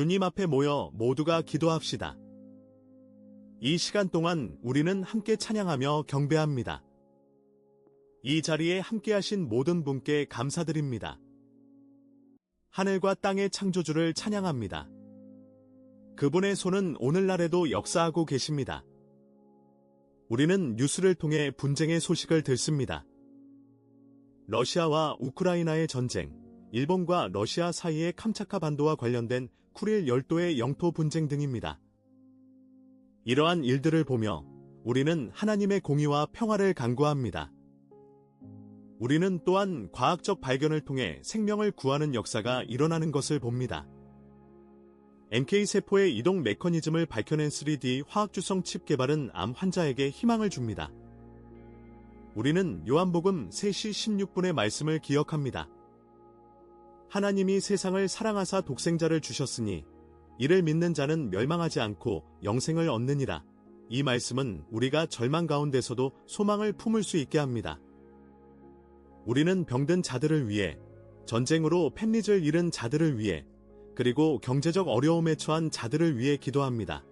주님 앞에 모여 모두가 기도합시다. 이 시간 동안 우리는 함께 찬양하며 경배합니다. 이 자리에 함께하신 모든 분께 감사드립니다. 하늘과 땅의 창조주를 찬양합니다. 그분의 손은 오늘날에도 역사하고 계십니다. 우리는 뉴스를 통해 분쟁의 소식을 듣습니다. 러시아와 우크라이나의 전쟁, 일본과 러시아 사이의 캄차카 반도와 관련된 쿠릴 열도의 영토 분쟁 등입니다. 이러한 일들을 보며 우리는 하나님의 공의와 평화를 간구합니다. 우리는 또한 과학적 발견을 통해 생명을 구하는 역사가 일어나는 것을 봅니다. NK세포의 이동 메커니즘을 밝혀낸 3D 화학주성 칩 개발은 암 환자에게 희망을 줍니다. 우리는 요한복음 3시 16분의 말씀을 기억합니다. 하나님이 세상을 사랑하사 독생자를 주셨으니 이를 믿는 자는 멸망하지 않고 영생을 얻느니라. 이 말씀은 우리가 절망 가운데서도 소망을 품을 수 있게 합니다. 우리는 병든 자들을 위해, 전쟁으로 팻릿을 잃은 자들을 위해, 그리고 경제적 어려움에 처한 자들을 위해 기도합니다.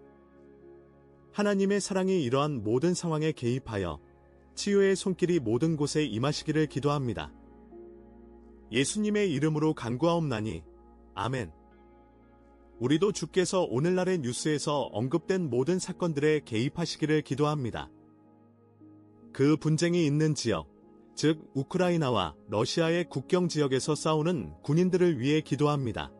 하나님의 사랑이 이러한 모든 상황에 개입하여 치유의 손길이 모든 곳에 임하시기를 기도합니다. 예수님의 이름으로 간구하옵나니 아멘. 우리도 주께서 오늘날의 뉴스에서 언급된 모든 사건들에 개입하시기를 기도합니다. 그 분쟁이 있는 지역, 즉 우크라이나와 러시아의 국경 지역에서 싸우는 군인들을 위해 기도합니다.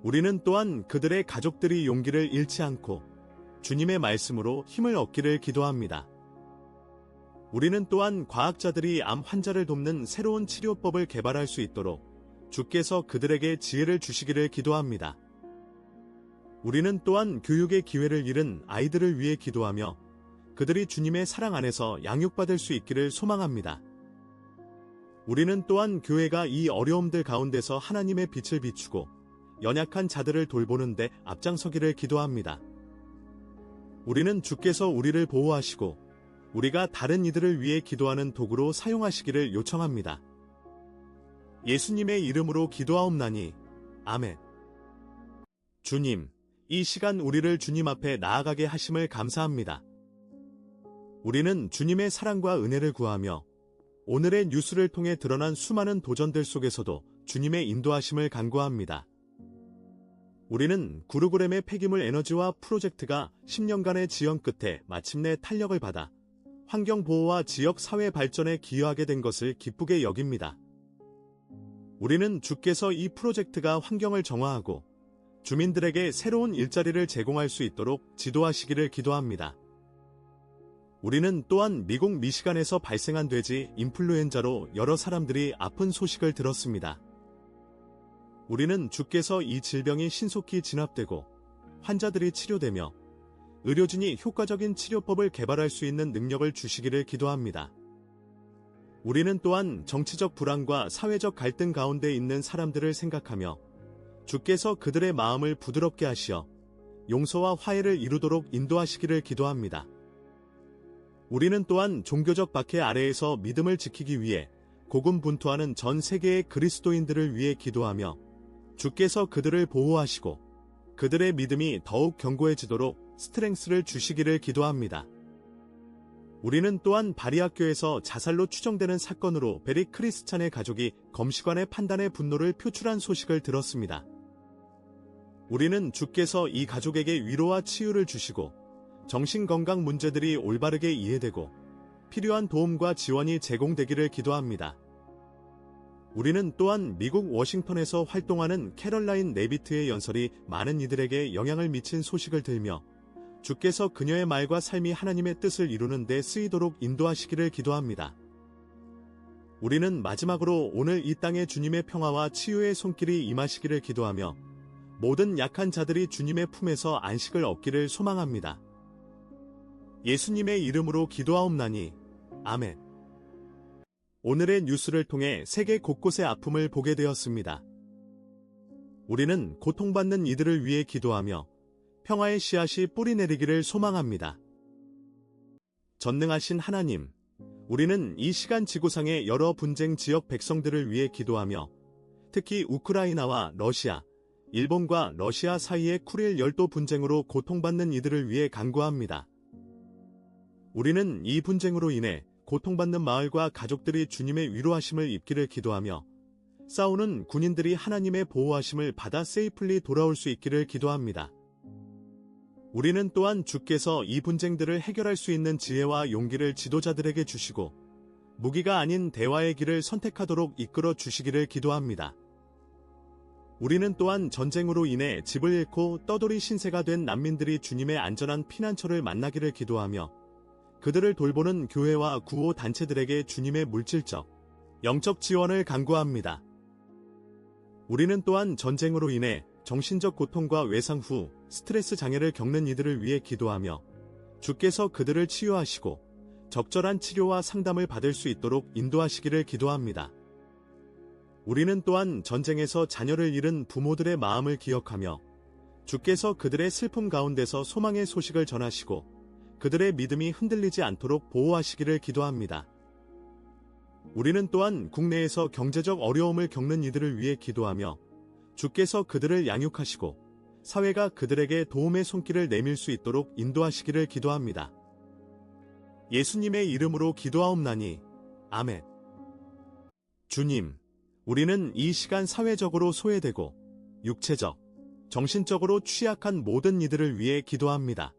우리는 또한 그들의 가족들이 용기를 잃지 않고 주님의 말씀으로 힘을 얻기를 기도합니다. 우리는 또한 과학자들이 암 환자를 돕는 새로운 치료법을 개발할 수 있도록 주께서 그들에게 지혜를 주시기를 기도합니다. 우리는 또한 교육의 기회를 잃은 아이들을 위해 기도하며 그들이 주님의 사랑 안에서 양육받을 수 있기를 소망합니다. 우리는 또한 교회가 이 어려움들 가운데서 하나님의 빛을 비추고 연약한 자들을 돌보는 데 앞장서기를 기도합니다. 우리는 주께서 우리를 보호하시고 우리가 다른 이들을 위해 기도하는 도구로 사용하시기를 요청합니다. 예수님의 이름으로 기도하옵나니 아멘. 주님, 이 시간 우리를 주님 앞에 나아가게 하심을 감사합니다. 우리는 주님의 사랑과 은혜를 구하며 오늘의 뉴스를 통해 드러난 수많은 도전들 속에서도 주님의 인도하심을 간구합니다. 우리는 구르그램의 폐기물 에너지화 프로젝트가 10년간의 지연 끝에 마침내 탄력을 받아 환경보호와 지역 사회 발전에 기여하게 된 것을 기쁘게 여깁니다. 우리는 주께서 이 프로젝트가 환경을 정화하고 주민들에게 새로운 일자리를 제공할 수 있도록 지도하시기를 기도합니다. 우리는 또한 미국 미시간에서 발생한 돼지 인플루엔자로 여러 사람들이 아픈 소식을 들었습니다. 우리는 주께서 이 질병이 신속히 진압되고 환자들이 치료되며 의료진이 효과적인 치료법을 개발할 수 있는 능력을 주시기를 기도합니다. 우리는 또한 정치적 불안과 사회적 갈등 가운데 있는 사람들을 생각하며 주께서 그들의 마음을 부드럽게 하시어 용서와 화해를 이루도록 인도하시기를 기도합니다. 우리는 또한 종교적 박해 아래에서 믿음을 지키기 위해 고군분투하는 전 세계의 그리스도인들을 위해 기도하며 주께서 그들을 보호하시고 그들의 믿음이 더욱 견고해지도록 스트렝스를 주시기를 기도합니다. 우리는 또한 바리학교에서 자살로 추정되는 사건으로 베리 크리스찬의 가족이 검시관의 판단에 분노를 표출한 소식을 들었습니다. 우리는 주께서 이 가족에게 위로와 치유를 주시고 정신건강 문제들이 올바르게 이해되고 필요한 도움과 지원이 제공되기를 기도합니다. 우리는 또한 미국 워싱턴에서 활동하는 캐럴라인 네비트의 연설이 많은 이들에게 영향을 미친 소식을 들며 주께서 그녀의 말과 삶이 하나님의 뜻을 이루는 데 쓰이도록 인도하시기를 기도합니다. 우리는 마지막으로 오늘 이 땅에 주님의 평화와 치유의 손길이 임하시기를 기도하며 모든 약한 자들이 주님의 품에서 안식을 얻기를 소망합니다. 예수님의 이름으로 기도하옵나니 아멘. 오늘의 뉴스를 통해 세계 곳곳의 아픔을 보게 되었습니다. 우리는 고통받는 이들을 위해 기도하며 평화의 씨앗이 뿌리내리기를 소망합니다. 전능하신 하나님, 우리는 이 시간 지구상의 여러 분쟁 지역 백성들을 위해 기도하며 특히 우크라이나와 러시아, 일본과 러시아 사이의 쿠릴 열도 분쟁으로 고통받는 이들을 위해 간구합니다. 우리는 이 분쟁으로 인해 고통받는 마을과 가족들이 주님의 위로하심을 입기를 기도하며 싸우는 군인들이 하나님의 보호하심을 받아 세이플리 돌아올 수 있기를 기도합니다. 우리는 또한 주께서 이 분쟁들을 해결할 수 있는 지혜와 용기를 지도자들에게 주시고 무기가 아닌 대화의 길을 선택하도록 이끌어 주시기를 기도합니다. 우리는 또한 전쟁으로 인해 집을 잃고 떠돌이 신세가 된 난민들이 주님의 안전한 피난처를 만나기를 기도하며 그들을 돌보는 교회와 구호 단체들에게 주님의 물질적, 영적 지원을 간구합니다. 우리는 또한 전쟁으로 인해 정신적 고통과 외상 후 스트레스 장애를 겪는 이들을 위해 기도하며 주께서 그들을 치유하시고 적절한 치료와 상담을 받을 수 있도록 인도하시기를 기도합니다. 우리는 또한 전쟁에서 자녀를 잃은 부모들의 마음을 기억하며 주께서 그들의 슬픔 가운데서 소망의 소식을 전하시고 그들의 믿음이 흔들리지 않도록 보호하시기를 기도합니다. 우리는 또한 국내에서 경제적 어려움을 겪는 이들을 위해 기도하며 주께서 그들을 양육하시고 사회가 그들에게 도움의 손길을 내밀 수 있도록 인도하시기를 기도합니다. 예수님의 이름으로 기도하옵나니 아멘. 주님, 우리는 이 시간 사회적으로 소외되고 육체적, 정신적으로 취약한 모든 이들을 위해 기도합니다.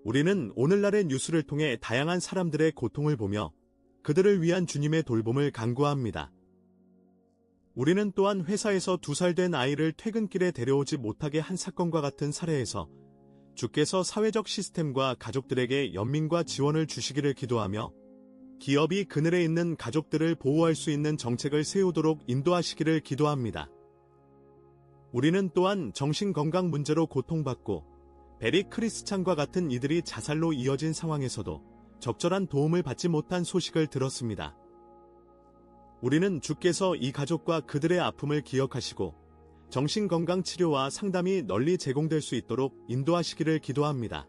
우리는 오늘날의 뉴스를 통해 다양한 사람들의 고통을 보며 그들을 위한 주님의 돌봄을 간구합니다. 우리는 또한 회사에서 2살 된 아이를 퇴근길에 데려오지 못하게 한 사건과 같은 사례에서 주께서 사회적 시스템과 가족들에게 연민과 지원을 주시기를 기도하며 기업이 그늘에 있는 가족들을 보호할 수 있는 정책을 세우도록 인도하시기를 기도합니다. 우리는 또한 정신건강 문제로 고통받고 베리 크리스찬과 같은 이들이 자살로 이어진 상황에서도 적절한 도움을 받지 못한 소식을 들었습니다. 우리는 주께서 이 가족과 그들의 아픔을 기억하시고 정신건강 치료와 상담이 널리 제공될 수 있도록 인도하시기를 기도합니다.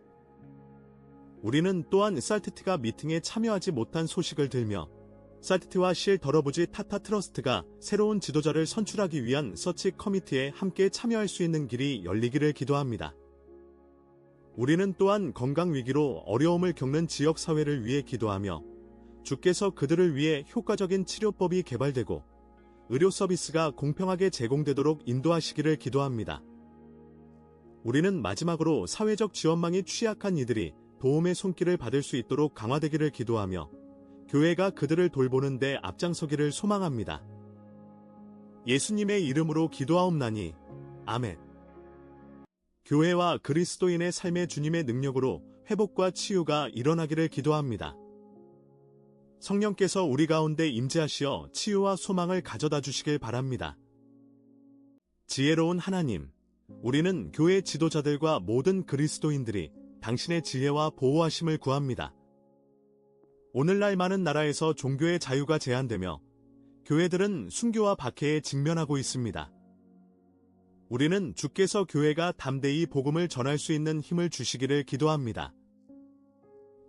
우리는 또한 살트티가 미팅에 참여하지 못한 소식을 들며 살트티와 실 더러부지 타타 트러스트가 새로운 지도자를 선출하기 위한 서치 커미티에 함께 참여할 수 있는 길이 열리기를 기도합니다. 우리는 또한 건강위기로 어려움을 겪는 지역사회를 위해 기도하며 주께서 그들을 위해 효과적인 치료법이 개발되고 의료 서비스가 공평하게 제공되도록 인도하시기를 기도합니다. 우리는 마지막으로 사회적 지원망이 취약한 이들이 도움의 손길을 받을 수 있도록 강화되기를 기도하며 교회가 그들을 돌보는 데 앞장서기를 소망합니다. 예수님의 이름으로 기도하옵나니 아멘. 교회와 그리스도인의 삶의 주님의 능력으로 회복과 치유가 일어나기를 기도합니다. 성령께서 우리 가운데 임재하시어 치유와 소망을 가져다 주시길 바랍니다. 지혜로운 하나님, 우리는 교회 지도자들과 모든 그리스도인들이 당신의 지혜와 보호하심을 구합니다. 오늘날 많은 나라에서 종교의 자유가 제한되며 교회들은 순교와 박해에 직면하고 있습니다. 우리는 주께서 교회가 담대히 복음을 전할 수 있는 힘을 주시기를 기도합니다.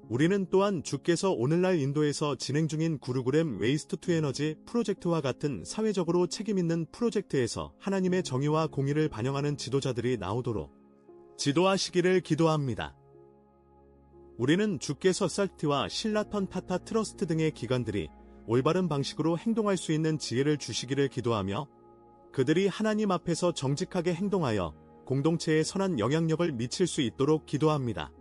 우리는 또한 주께서 오늘날 인도에서 진행 중인 구루그램 웨이스트 투 에너지 프로젝트와 같은 사회적으로 책임있는 프로젝트에서 하나님의 정의와 공의를 반영하는 지도자들이 나오도록 지도하시기를 기도합니다. 우리는 주께서 살티와 신라턴 타타 트러스트 등의 기관들이 올바른 방식으로 행동할 수 있는 지혜를 주시기를 기도하며 그들이 하나님 앞에서 정직하게 행동하여 공동체에 선한 영향력을 미칠 수 있도록 기도합니다.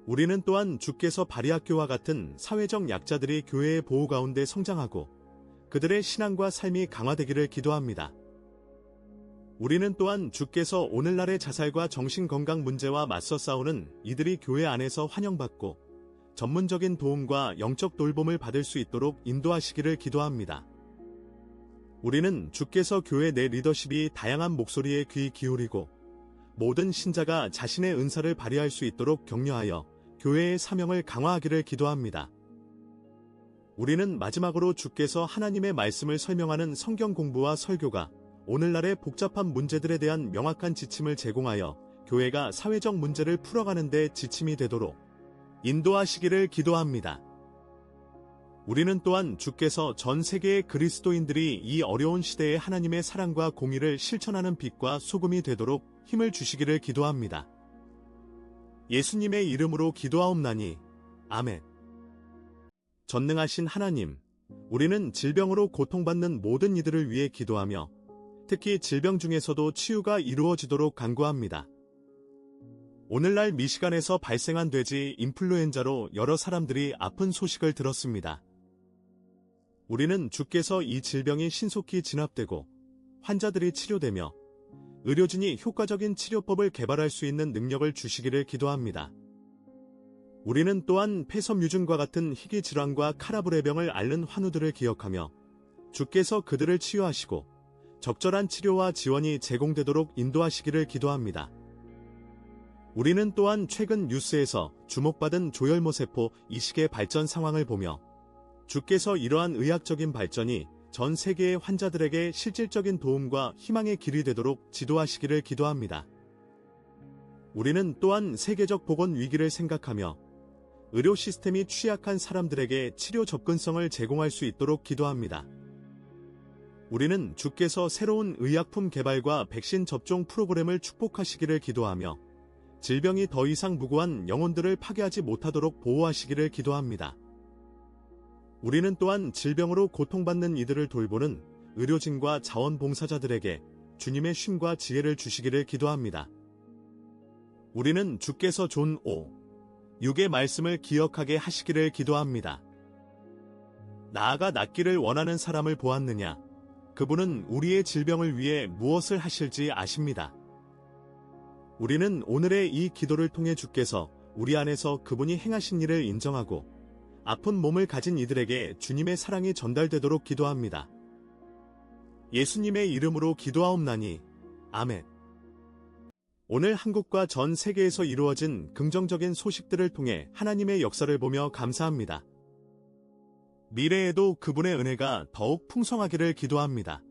우리는 또한 주께서 바리학교와 같은 사회적 약자들이 교회의 보호 가운데 성장하고 그들의 신앙과 삶이 강화되기를 기도합니다. 우리는 또한 주께서 오늘날의 자살과 정신건강 문제와 맞서 싸우는 이들이 교회 안에서 환영받고 전문적인 도움과 영적 돌봄을 받을 수 있도록 인도하시기를 기도합니다. 우리는 주께서 교회 내 리더십이 다양한 목소리에 귀 기울이고 모든 신자가 자신의 은사를 발휘할 수 있도록 격려하여 교회의 사명을 강화하기를 기도합니다. 우리는 마지막으로 주께서 하나님의 말씀을 설명하는 성경 공부와 설교가 오늘날의 복잡한 문제들에 대한 명확한 지침을 제공하여 교회가 사회적 문제를 풀어가는 데 지침이 되도록 인도하시기를 기도합니다. 우리는 또한 주께서 전 세계의 그리스도인들이 이 어려운 시대에 하나님의 사랑과 공의를 실천하는 빛과 소금이 되도록 힘을 주시기를 기도합니다. 예수님의 이름으로 기도하옵나니 아멘. 전능하신 하나님, 우리는 질병으로 고통받는 모든 이들을 위해 기도하며 특히 질병 중에서도 치유가 이루어지도록 간구합니다. 오늘날 미시간에서 발생한 돼지 인플루엔자로 여러 사람들이 아픈 소식을 들었습니다. 우리는 주께서 이 질병이 신속히 진압되고 환자들이 치료되며 의료진이 효과적인 치료법을 개발할 수 있는 능력을 주시기를 기도합니다. 우리는 또한 폐섬유증과 같은 희귀 질환과 카라브레 병을 앓는 환우들을 기억하며 주께서 그들을 치유하시고 적절한 치료와 지원이 제공되도록 인도하시기를 기도합니다. 우리는 또한 최근 뉴스에서 주목받은 조혈모세포 이식의 발전 상황을 보며 주께서 이러한 의학적인 발전이 전 세계의 환자들에게 실질적인 도움과 희망의 길이 되도록 지도하시기를 기도합니다. 우리는 또한 세계적 보건 위기를 생각하며 의료 시스템이 취약한 사람들에게 치료 접근성을 제공할 수 있도록 기도합니다. 우리는 주께서 새로운 의약품 개발과 백신 접종 프로그램을 축복하시기를 기도하며 질병이 더 이상 무고한 영혼들을 파괴하지 못하도록 보호하시기를 기도합니다. 우리는 또한 질병으로 고통받는 이들을 돌보는 의료진과 자원봉사자들에게 주님의 쉼과 지혜를 주시기를 기도합니다. 우리는 주께서 존 6의 말씀을 기억하게 하시기를 기도합니다. 나아가 낫기를 원하는 사람을 보았느냐? 그분은 우리의 질병을 위해 무엇을 하실지 아십니다. 우리는 오늘의 이 기도를 통해 주께서 우리 안에서 그분이 행하신 일을 인정하고 아픈 몸을 가진 이들에게 주님의 사랑이 전달되도록 기도합니다. 예수님의 이름으로 기도하옵나니 아멘. 오늘 한국과 전 세계에서 이루어진 긍정적인 소식들을 통해 하나님의 역사를 보며 감사합니다. 미래에도 그분의 은혜가 더욱 풍성하기를 기도합니다.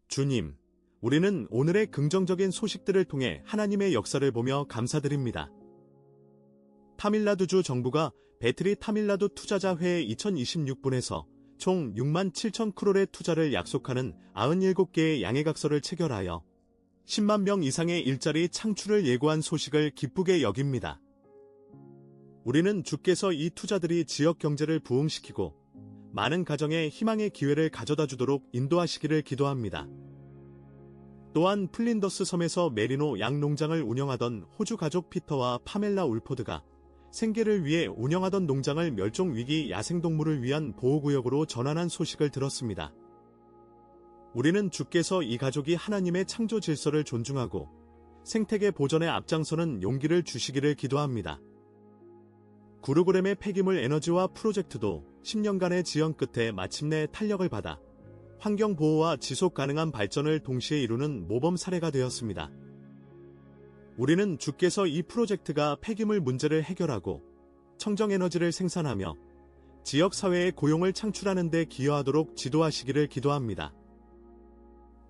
주님, 우리는 오늘의 긍정적인 소식들을 통해 하나님의 역사를 보며 감사드립니다. 타밀나두주 정부가 배트리 타밀나두 투자자회의 2026분에서 총 6만 7천 크롤의 투자를 약속하는 97개의 양해각서를 체결하여 10만 명 이상의 일자리 창출을 예고한 소식을 기쁘게 여깁니다. 우리는 주께서 이 투자들이 지역 경제를 부흥시키고 많은 가정에 희망의 기회를 가져다 주도록 인도하시기를 기도합니다. 또한 플린더스 섬에서 메리노 양 농장을 운영하던 호주 가족 피터와 파멜라 울포드가 생계를 위해 운영하던 농장을 멸종위기 야생동물을 위한 보호구역으로 전환한 소식을 들었습니다. 우리는 주께서 이 가족이 하나님의 창조 질서를 존중하고 생태계 보전에 앞장서는 용기를 주시기를 기도합니다. 구르그램의 폐기물 에너지화 프로젝트도 10년간의 지연 끝에 마침내 탄력을 받아 환경보호와 지속가능한 발전을 동시에 이루는 모범 사례가 되었습니다. 우리는 주께서 이 프로젝트가 폐기물 문제를 해결하고 청정에너지를 생산하며 지역사회의 고용을 창출하는 데 기여하도록 지도하시기를 기도합니다.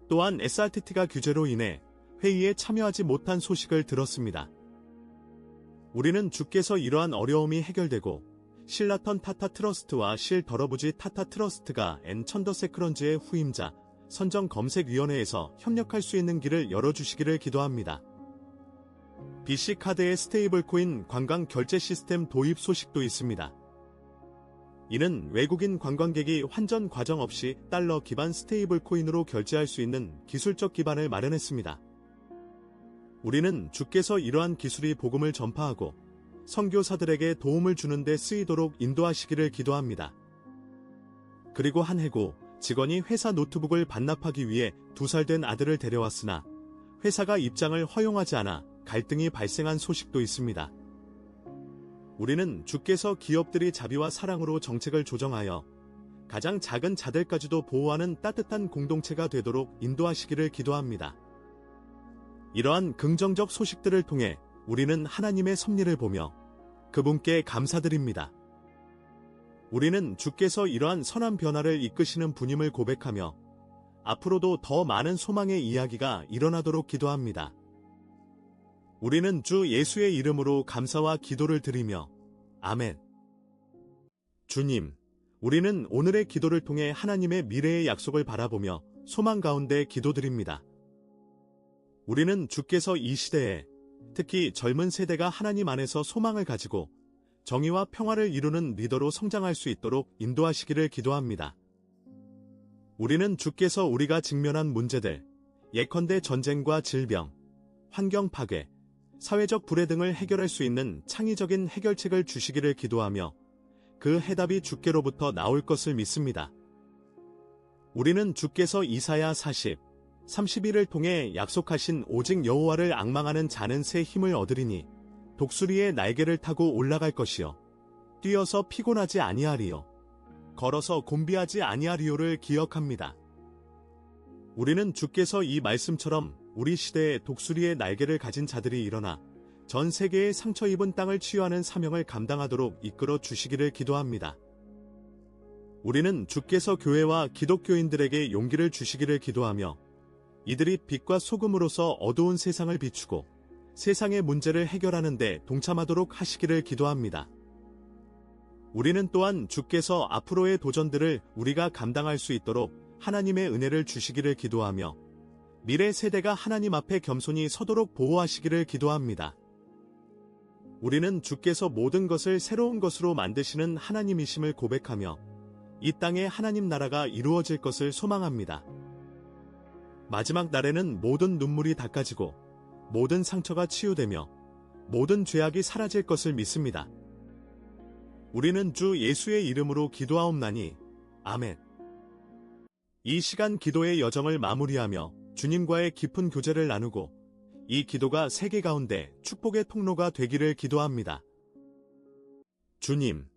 또한 SRTT가 규제로 인해 회의에 참여하지 못한 소식을 들었습니다. 우리는 주께서 이러한 어려움이 해결되고 실라턴 타타 트러스트와 실 더러부지 타타 트러스트가 앤 천더세크런즈의 후임자 선정검색위원회에서 협력할 수 있는 길을 열어주시기를 기도합니다. BC카드의 스테이블코인 관광 결제 시스템 도입 소식도 있습니다. 이는 외국인 관광객이 환전 과정 없이 달러 기반 스테이블코인으로 결제할 수 있는 기술적 기반을 마련했습니다. 우리는 주께서 이러한 기술이 복음을 전파하고 선교사들에게 도움을 주는 데 쓰이도록 인도하시기를 기도합니다. 그리고 한 해고 직원이 회사 노트북을 반납하기 위해 2살 된 아들을 데려왔으나 회사가 입장을 허용하지 않아 갈등이 발생한 소식도 있습니다. 우리는 주께서 기업들이 자비와 사랑으로 정책을 조정하여 가장 작은 자들까지도 보호하는 따뜻한 공동체가 되도록 인도하시기를 기도합니다. 이러한 긍정적 소식들을 통해 우리는 하나님의 섭리를 보며 그분께 감사드립니다. 우리는 주께서 이러한 선한 변화를 이끄시는 분임을 고백하며 앞으로도 더 많은 소망의 이야기가 일어나도록 기도합니다. 우리는 주 예수의 이름으로 감사와 기도를 드리며 아멘. 주님, 우리는 오늘의 기도를 통해 하나님의 미래의 약속을 바라보며 소망 가운데 기도드립니다. 우리는 주께서 이 시대에 특히 젊은 세대가 하나님 안에서 소망을 가지고 정의와 평화를 이루는 리더로 성장할 수 있도록 인도하시기를 기도합니다. 우리는 주께서 우리가 직면한 문제들, 예컨대 전쟁과 질병, 환경 파괴, 사회적 불애 등을 해결할 수 있는 창의적인 해결책을 주시기를 기도하며 그 해답이 주께로부터 나올 것을 믿습니다. 우리는 주께서 이사야 30을 통해 약속하신 오직 여호와를 앙망하는 자는 새 힘을 얻으리니 독수리의 날개를 타고 올라갈 것이요 뛰어서 피곤하지 아니하리요 걸어서 곤비하지 아니하리요를 기억합니다. 우리는 주께서 이 말씀처럼 우리 시대에 독수리의 날개를 가진 자들이 일어나 전 세계의 상처 입은 땅을 치유하는 사명을 감당하도록 이끌어 주시기를 기도합니다. 우리는 주께서 교회와 기독교인들에게 용기를 주시기를 기도하며 이들이 빛과 소금으로서 어두운 세상을 비추고 세상의 문제를 해결하는 데 동참하도록 하시기를 기도합니다. 우리는 또한 주께서 앞으로의 도전들을 우리가 감당할 수 있도록 하나님의 은혜를 주시기를 기도하며 미래 세대가 하나님 앞에 겸손히 서도록 보호하시기를 기도합니다. 우리는 주께서 모든 것을 새로운 것으로 만드시는 하나님이심을 고백하며 이 땅에 하나님 나라가 이루어질 것을 소망합니다. 마지막 날에는 모든 눈물이 닦아지고 모든 상처가 치유되며 모든 죄악이 사라질 것을 믿습니다. 우리는 주 예수의 이름으로 기도하옵나니 아멘. 이 시간 기도의 여정을 마무리하며 주님과의 깊은 교제를 나누고 이 기도가 세계 가운데 축복의 통로가 되기를 기도합니다. 주님,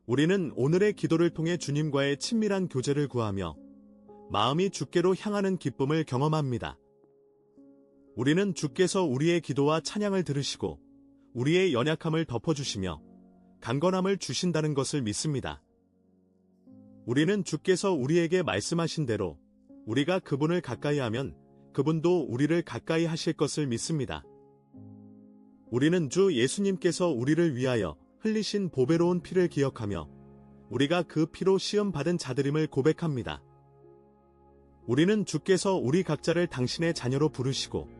우리는 오늘의 기도를 통해 주님과의 친밀한 교제를 구하며 마음이 주께로 향하는 기쁨을 경험합니다. 우리는 주께서 우리의 기도와 찬양을 들으시고 우리의 연약함을 덮어주시며 강건함을 주신다는 것을 믿습니다. 우리는 주께서 우리에게 말씀하신 대로 우리가 그분을 가까이 하면 그분도 우리를 가까이 하실 것을 믿습니다. 우리는 주 예수님께서 우리를 위하여 흘리신 보배로운 피를 기억하며 우리가 그 피로 시험받은 자들임을 고백합니다. 우리는 주께서 우리 각자를 당신의 자녀로 부르시고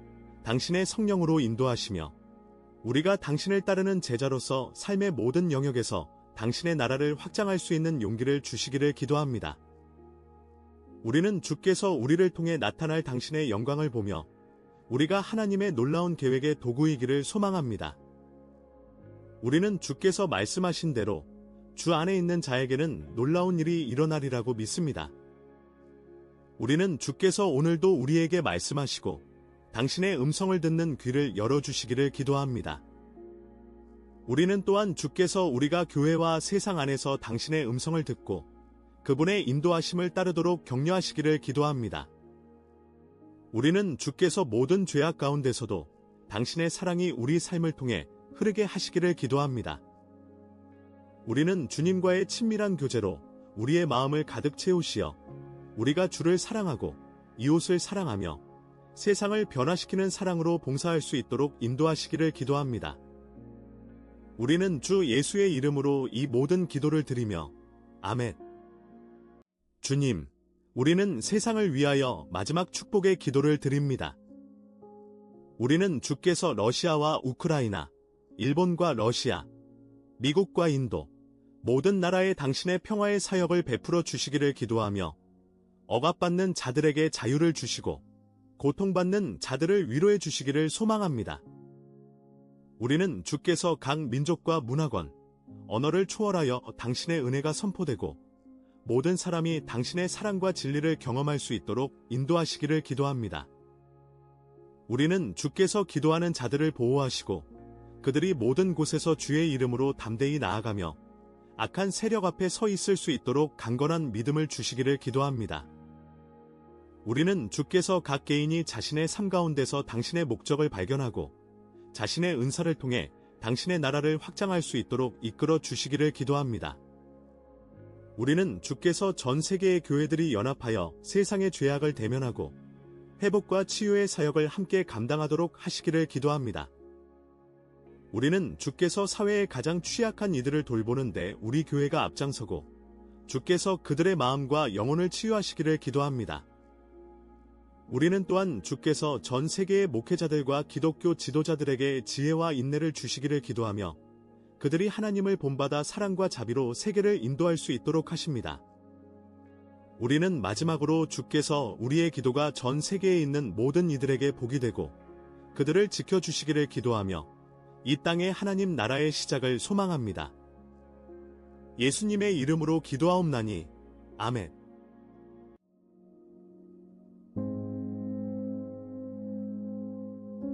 당신의 성령으로 인도하시며 우리가 당신을 따르는 제자로서 삶의 모든 영역에서 당신의 나라를 확장할 수 있는 용기를 주시기를 기도합니다. 우리는 주께서 우리를 통해 나타날 당신의 영광을 보며 우리가 하나님의 놀라운 계획의 도구이기를 소망합니다. 우리는 주께서 말씀하신 대로 주 안에 있는 자에게는 놀라운 일이 일어나리라고 믿습니다. 우리는 주께서 오늘도 우리에게 말씀하시고 당신의 음성을 듣는 귀를 열어주시기를 기도합니다. 우리는 또한 주께서 우리가 교회와 세상 안에서 당신의 음성을 듣고 그분의 인도하심을 따르도록 격려하시기를 기도합니다. 우리는 주께서 모든 죄악 가운데서도 당신의 사랑이 우리 삶을 통해 흐르게 하시기를 기도합니다. 우리는 주님과의 친밀한 교제로 우리의 마음을 가득 채우시어 우리가 주를 사랑하고 이웃을 사랑하며 세상을 변화시키는 사랑으로 봉사할 수 있도록 인도하시기를 기도합니다. 우리는 주 예수의 이름으로 이 모든 기도를 드리며 아멘. 주님, 우리는 세상을 위하여 마지막 축복의 기도를 드립니다. 우리는 주께서 러시아와 우크라이나, 일본과 러시아, 미국과 인도, 모든 나라에 당신의 평화의 사역을 베풀어 주시기를 기도하며 억압받는 자들에게 자유를 주시고 고통받는 자들을 위로해 주시기를 소망합니다. 우리는 주께서 각 민족과 문화권, 언어를 초월하여 당신의 은혜가 선포되고 모든 사람이 당신의 사랑과 진리를 경험할 수 있도록 인도하시기를 기도합니다. 우리는 주께서 기도하는 자들을 보호하시고 그들이 모든 곳에서 주의 이름으로 담대히 나아가며 악한 세력 앞에 서 있을 수 있도록 강건한 믿음을 주시기를 기도합니다. 우리는 주께서 각 개인이 자신의 삶 가운데서 당신의 목적을 발견하고 자신의 은사를 통해 당신의 나라를 확장할 수 있도록 이끌어 주시기를 기도합니다. 우리는 주께서 전 세계의 교회들이 연합하여 세상의 죄악을 대면하고 회복과 치유의 사역을 함께 감당하도록 하시기를 기도합니다. 우리는 주께서 사회의 가장 취약한 이들을 돌보는데 우리 교회가 앞장서고 주께서 그들의 마음과 영혼을 치유하시기를 기도합니다. 우리는 또한 주께서 전 세계의 목회자들과 기독교 지도자들에게 지혜와 인내를 주시기를 기도하며 그들이 하나님을 본받아 사랑과 자비로 세계를 인도할 수 있도록 하십니다. 우리는 마지막으로 주께서 우리의 기도가 전 세계에 있는 모든 이들에게 복이 되고 그들을 지켜주시기를 기도하며 이 땅의 하나님 나라의 시작을 소망합니다. 예수님의 이름으로 기도하옵나니 아멘.